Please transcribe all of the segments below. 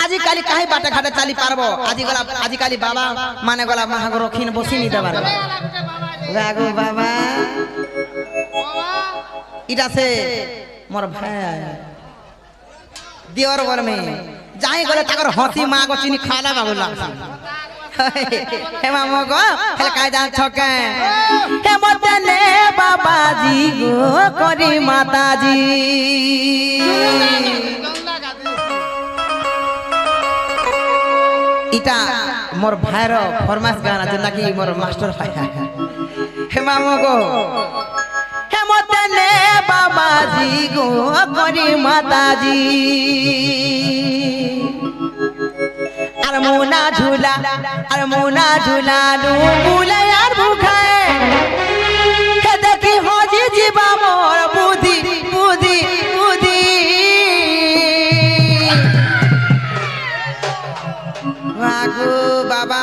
आजिकाली काहे बाटा घाटा चाली पारबो आजिकाली बाबा माने गला महागो रखिन बसी नी देबार रागो बाबा इटा से मोर भाई दियोर वर में जाई गले ताकर हसी मागो चिनी खाला बाबू लागसी हे मामो गो हेल काय जान छके हे मतने बाबाजी गो करी माताजी इटा मोर भाईर फरमाइश गाना जेना कि मोर मास्टर भाई हे मामो गो हे मतने बाबाजी गो करी माताजी अरे मुना झूला लू बुले यार भूखाए हे देखी हो जी जीवा मोर बुद्धि बुद्धि बुद्धि वागू बाबा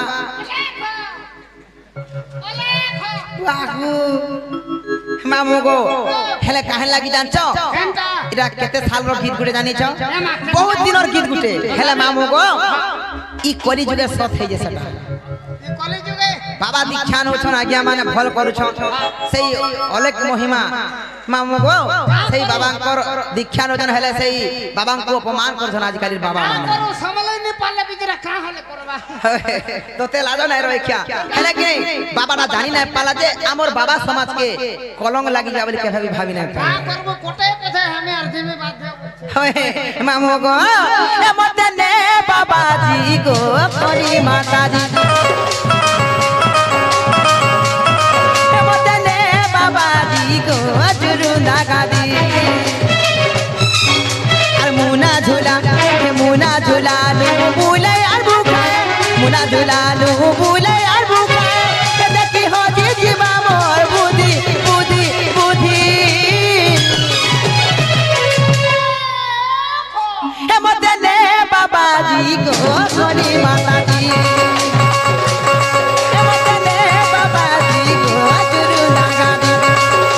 वागू मामू गो हेले काहे लागि जान्छ इरा केते साल रो गीत गुटे जानि छ बहुत दिन और गीत गुटे हेले मामू गो ई कली जुगे सत हे जे सका ई कली जुगे बाबा दीक्षा न छन आज्ञा माने भल करू छ सेई अलेक महिमा मामू गो सेई बाबांकर दीक्षा न जन हेले सेई बाबांको अपमान कर छन आज काली बाबा माने करू समले नि पाले बिजरा का हले करबा तोते लाजो नै रहे क्या हेले कि बाबा ना जानि नै पाला जे हमर बाबा समाज के कलंक लागि जाबली के भाभी नै का करबो कोटे पथे हमें अर्धी में बात होए मामू गो ए मतने बाबाजी गो करी माताजी ए मतने बाबाजी गो जुरु नागादी अरे मुना झूला लू बुले यार भूखाए मुना झूला लू बुले यार भूखाए के देखी हो जी जीवा मोर बुद्धि बुद्धि बुद्धि हे मतने बाबाजी गो करी माताजी हे मतने बाबाजी गो जुरु नागादी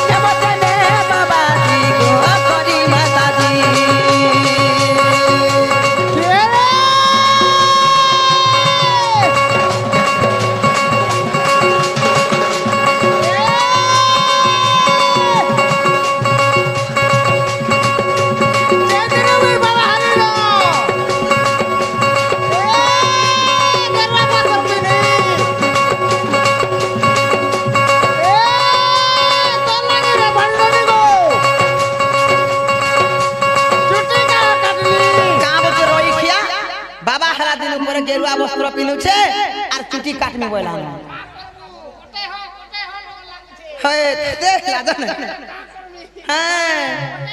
हे मतने बाबाजी गो करी माताजी गेरुआ वस्त्र पिनु छे आर चुटी काटनी बोला हे देख लाजो न हां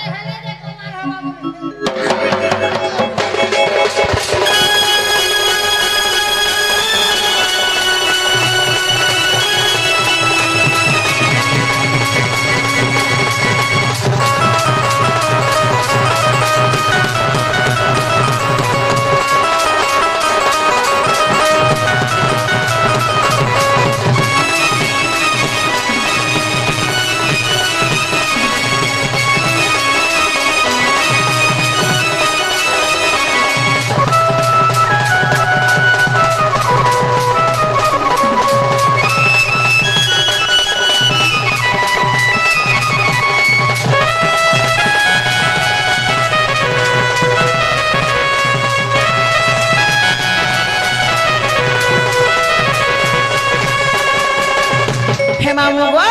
मामू गो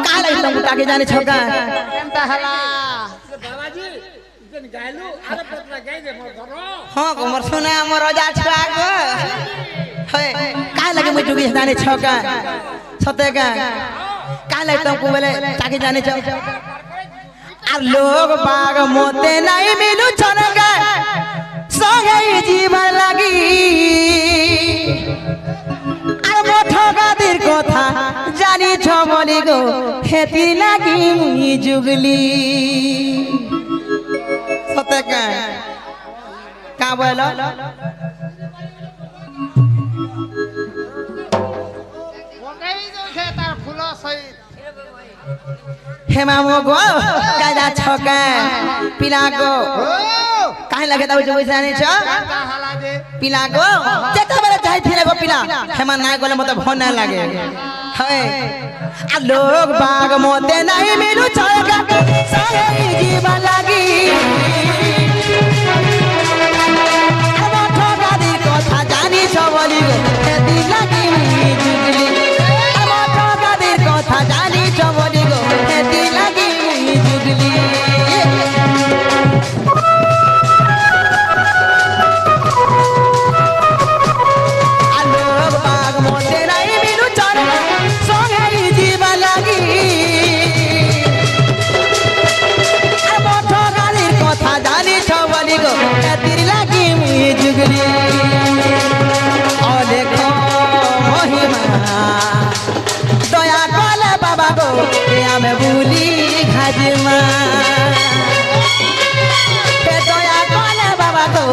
काले तुम ताके जाने छका केनता हला बाबाजी जन गायलु आरे पतला गाय दे मोर घर हां को मोर सुने मोर राजा छका गो हे काहे लगे मैं जुगी जाने छका सते का काले तुमको बोले ताके जाने छ आ लोग बाग मोते नहीं मिलु छनगा संगे जीवन लागी আর মঠগাদির কথা জানি ছবলি গো হেতি লাগি মুই জুগলি সতে কা বল ওটাই যে তার ফুল সহিত हे मामो गो काजा छका पिला गो काहे लगे दाउ जो जाने छ পিলা গো যেতেবেলে যাইছিলে গো পিলা হেমা নাই গলে মতে ভয় না লাগে হয় আর লোক বাগ মতে নাই মেরু ছয়গা সাই জীবা লাগি আমার ঠগাদির কথা জানি সবলি গো হেতি লাগি জুগলি আমার ঠগাদির কথা জানি সবলি গো হেতি লাগি জুগলি দয়া কলে বাবা গো আমি ভুলি ঘাজমা দয়া কলে বাবা গো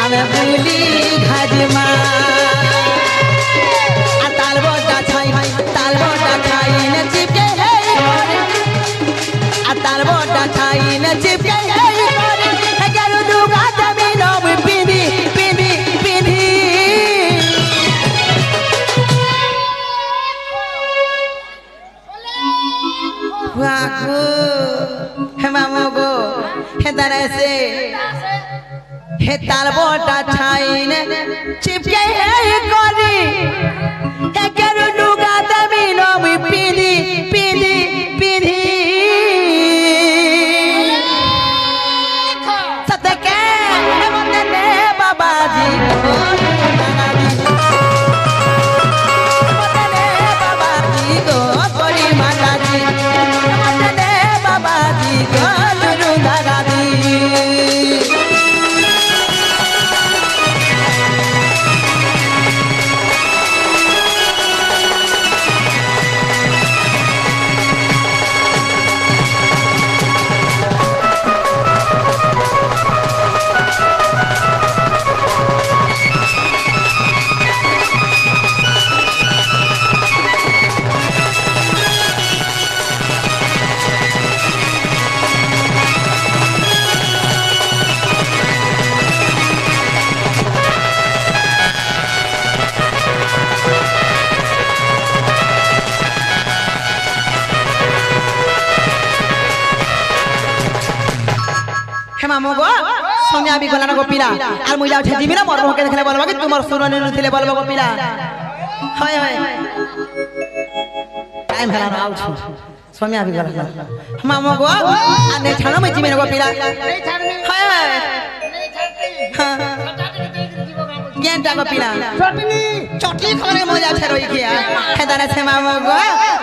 আমি ভুলি ঘাজমা তালবটা ছাই না চিপকে তালবটা ছাই না চিপকে গেরু দুগা জমিন পিঁধি পিঁধি পিঁধি হেমামো গো হে দাঁড়াইছে হে তালবটা ছাইন চিপকে করি হে কেরু দুগা জমিন পিঁধি পিঁধি পিঁধি সতকে মনে বাবাজি বাবাজি গো করি মাতাজি বাবাজি গো গুরু দাদাজি মামু গো সোনিয়া বি গলানা গো পিলা আর মুইলা উঠে দিবি না মরবকে দেখলে বলবা কি তোমার সুরনি নথিলে বলবা গো পিলা হয় হয় টাইম হলা না আউছ সোনিয়া বি গলানা মামু গো আনে ছানো মে জিমে গো পিলা নাই ছাড়নি হয় হয় নাই ছাড়তি হ্যাঁ গেন্টা গো পিলা চটনি চটনি খানে মজা আছে রই গিয়া হেদারে সে মামু গো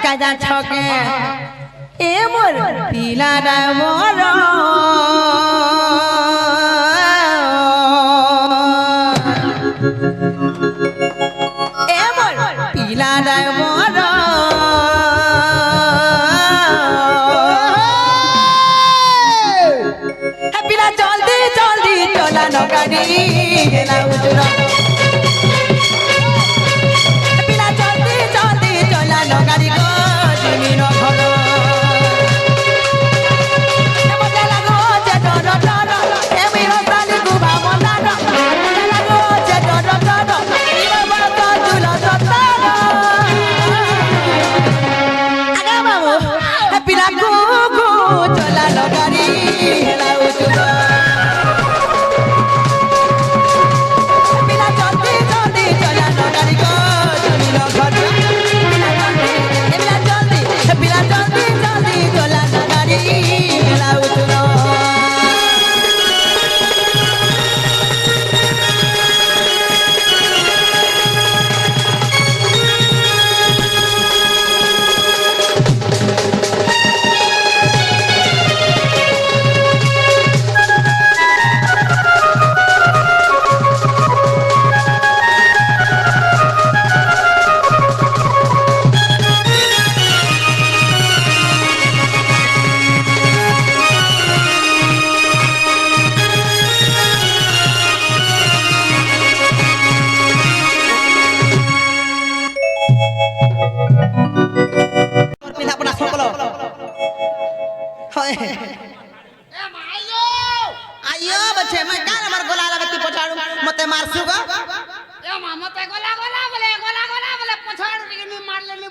কাজা ছকে এ মোর পিলা দা মোর এমন পিলা দায় মোর পিলা জলদি জলদি চলা নগাড়ি হেলা উজুরা পিলা জলদি জলদি চলা নগাড়ি গো তুমি নঘর পিলা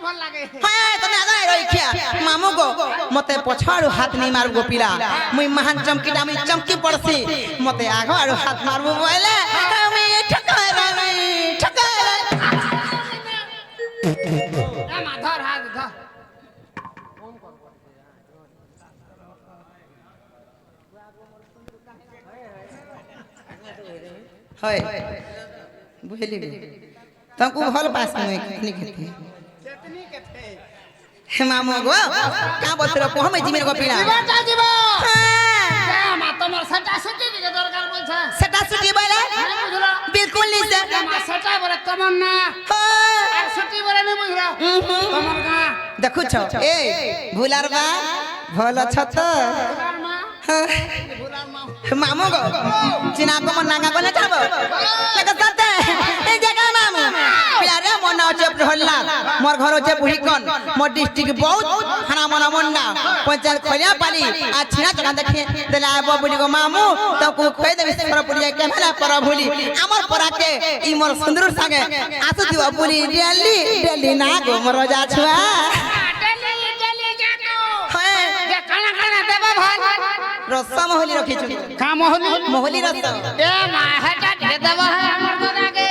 ଭଲ ଲାଗେ हां तने आगा रहिखिया मामू गो मते पछाड़ू हाथ नहीं मारू गो पिला मुई महान चमकीटा मुई चमकी पड़सी मते आगो आरो हाथ मारबो बोले मुई ठकाय रे ए माधर हाथ धर हाय बुझली तंकु भल पास में कितनी खेती चटनी के थे हे मामू गो का बतरो को हम जिमेर गो पिला जीवन जा जीवन हां मा तमर सटा सटी के दरकार बोलछ सेटा सुटी बोले बुझलो बिल्कुल नहीं से मा सटा बोले तमन्ना हां আর সটি বলে নি বুঝলো তোমার গা देखु छ ए भुलारबा भल छ त বুলার মা বুলার মা मामू गो चिना को मन नागा कोने छाबो लगा सते ए जगह मामू प्यारे मना होचे प्रहल्ला मोर घर होचे बुढ़ीकन मोर डिस्ट्रिक्ट बहुत खाना मना मुंडा पंचायत खलिया पाली आ छिना चका देखे देला आबो बुली गो मामू तो को खोय देबे सर पुरिया के भेला पर भूली हमर परा के ई मोर सुंदर संगे आसु दिवा बुली डेली ना गो मोर जा छुआ डेली जा तो हे जे खाना खाना देबो भाल रस्सा मोहली रखिछु का मोहली मोहली रस्सा ए मा हेटा दे देबो है हमर दोना के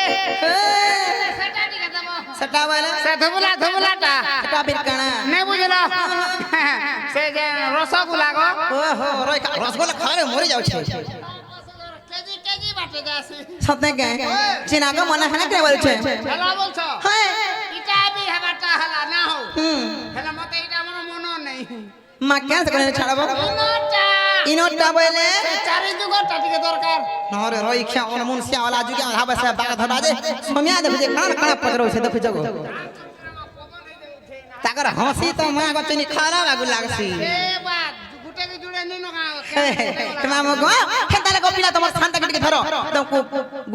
सेटा दे देबो सटा वाला से धुबुलाटा सटा बिरकाना नहीं बुझलो से जे रसगुल्ला गो ओहो रसगोल्ला खाले मरि जाउ छै केजी बाटे जासी सते के चिना को मना हना के बोल छै हेला बोलछ हाय इटा भी हबाटा हला ना हो हेला मते इटा मन मनो नहीं मा क्या से करे छाड़बो इनोटा इनोटा बोले चारि जुगर टाटी दरकार नरे रोई खिया ओन मुनसिया वाला जुगे हाबे से बाग धबाजे सोमिया देखु जे खाना पकड़ो से देखु जगो ताकर हंसी तो मा गचनी खारा लागु लागसी ए बात गुटे के जुड़े नी न तमा मगो खेताले गोपिला तमर शांता के धरो तुमको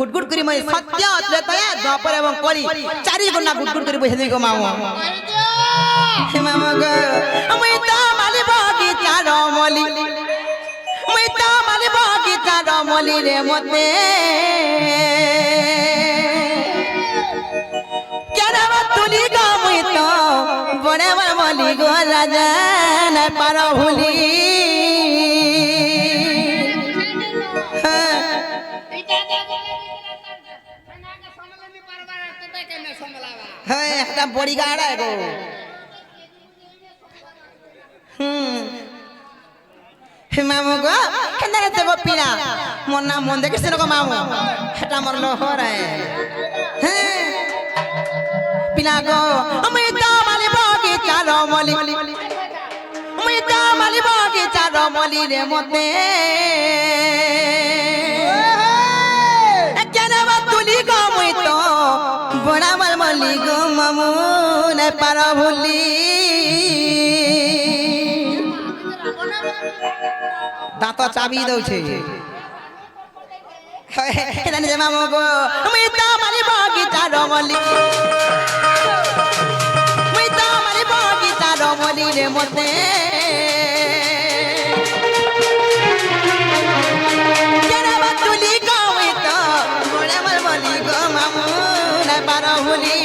गुडगुड करी मैं सत्य अत्रेतया द्वापर एवं कली चारि गुना गुडगुड करी बसे देगो मामो हे मामा गो मैं तो माली बगीचा रमली मैं तो माली बगीचा रमली रे मते केरा तुली गो मैं तो बड़े मली गो राजा न पारो भूली है हटा बड़ी गाड़ा है गो हे मामू गो केना ते गो पीना मन ना मन देखे से को मामू हटा मर लो हो रे हैं पीना गो मैं तो माली बगीचा रमली मैं तो माली बगीचा रमली रे मते केना तुली गो मैं तो बड़ा मलमली गो मामू न पारो भूली दांत चाबी दउ छे हेलानी जे मामू गो मैं तो माली बगीचा रमली मैं तो माली बगीचा रमली रे मते केना तुली गो मैं तो बड़ा मलमली गो मामू न पारो भूली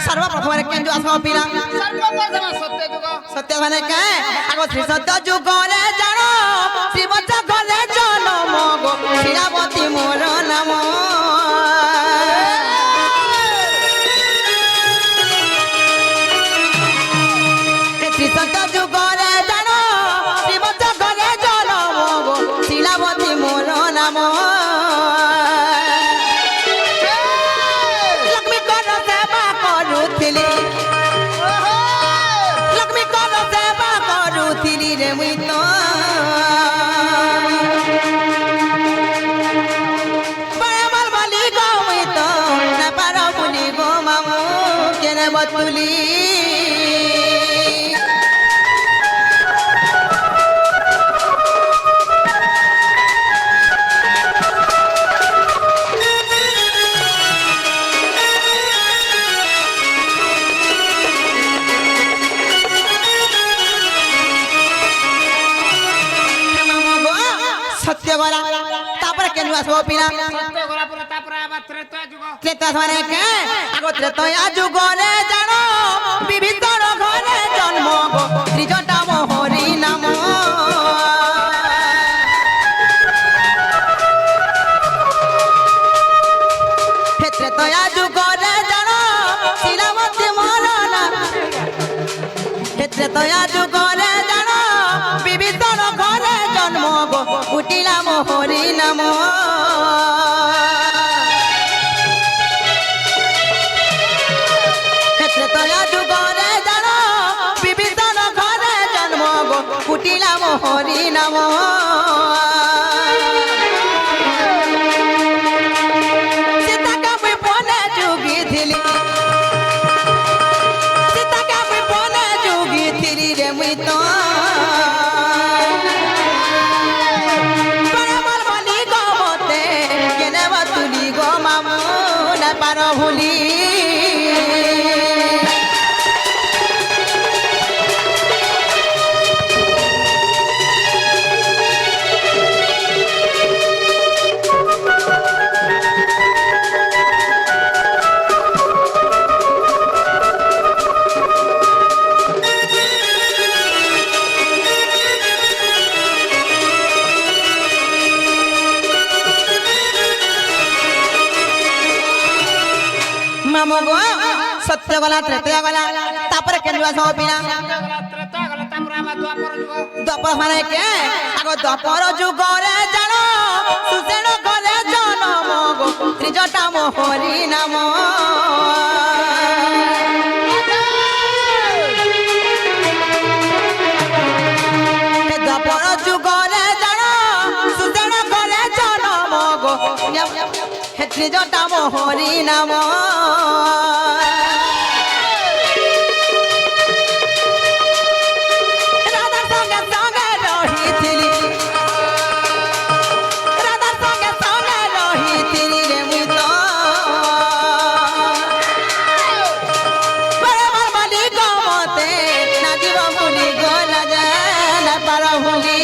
सर्वप्रथम केंजु आसमा पीना सर्वप्रथम सत्य जुग सत्य भने के आगो श्री सत्य जुग रे जानो शिव जगले जनम गो शिरावती मोर नाम श्री सत्य जुग रे जानो शिव जगले जनम गो शिरावती मोर नाम लक्ष्मी कर सेवा करूथिली रे मुई तो তুলি সত্য গলা তারপরে কেন আসবো পিনা সত্য গলা পরে তারপরে আবার ত্রেতা যুগ ত্রেতা মানে কে আগো ত্রেতয়া যুগরে জানো বিবিধ ঘরে জন্ম গো ত্রিজটা মোহরি নাম ত্রেতয়া যুগরে জানো শিলামতি মরনা ত্রেতয়া যুগরে জানো বিবিধ ঘরে জন্ম গো উঠিলা মোহরি নাম ত্রেতয়া যুগরে জানো বিবিধ ঘরে জন্ম গো উঠিলা মোহরি নাম সীতাকে মুই বনে যুগিছিলি সীতাকে মুই বনে যুগিছিলি রে মুই তো প্রেমর বলি গো মতে কেনে তুলি গো মামু না পার ভুলি মামু গো সত্য গলা ত্রেতয়া গলা তারপরে কেন আসবো পিনা ত্রেতা গলা তারপরে আবার দ্বাপর যুগ দ্বাপর মানে কে আগো দ্বাপর যুগরে জানো সুসেন ঘরে জন্ম গো ত্রিজটা মোহরি নাম দ্বাপর যুগরে জানো সুসেন ঘরে জন্ম গো ত্রিজটা মোহরি নাম রাধার সঙ্গে সঙ্গে রহিছিলি রাধার সঙ্গে সঙ্গে রহিছিলি রে মুই তো প্রেমর বলি গো মতে নাচিব ভুলি গো লাজে না পার ভুলি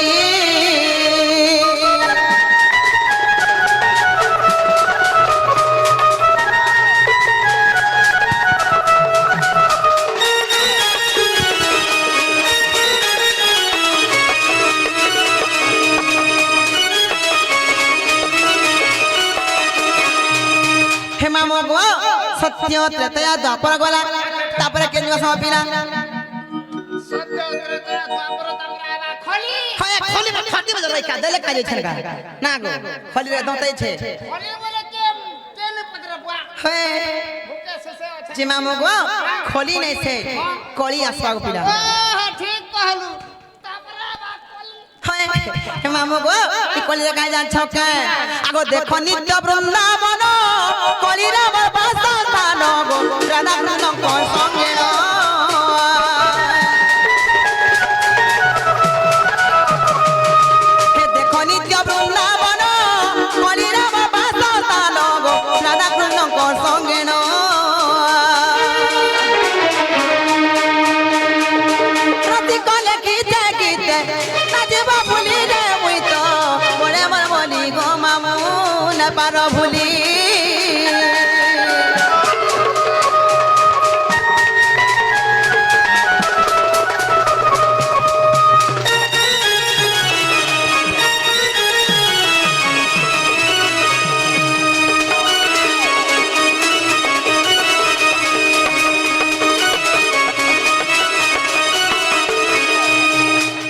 হে মামু গো সত্য ত্রেতয়া দ্বাপর গলা তারপরে কেন আসবো পিনা সত্য ত্রেতা দ্বাপর তারপরে আবার খলি হয় খলি খাটি বাজার রাখা দেলে কাজে ছলকা না গো খলি রে দতাইছে খলি বলে কেন পদরে বুয়া হয় ভুকে শেষে আছে জি মামু গো খলি নাই সে কলি আসবা পিনা হ্যাঁ ঠিক কহলু তারপরে আবার খলি হয় হে মামু গো ই কলি রে কাজ যাচ্ছ কে আগো দেখো নিত্য বৃন্দাবন কলি রে বাসস্থান গো রাধা কৃষ্ণ সঙ্গে হে দেখো নিত্য বৃন্দাবন কলি রে বাসস্থান গো রাধা কৃষ্ণ সঙ্গে প্রতি কলে গীতে গীতে নাচিব ভুলি রে মুই তো বড়ে মর বলি গো মামু না পার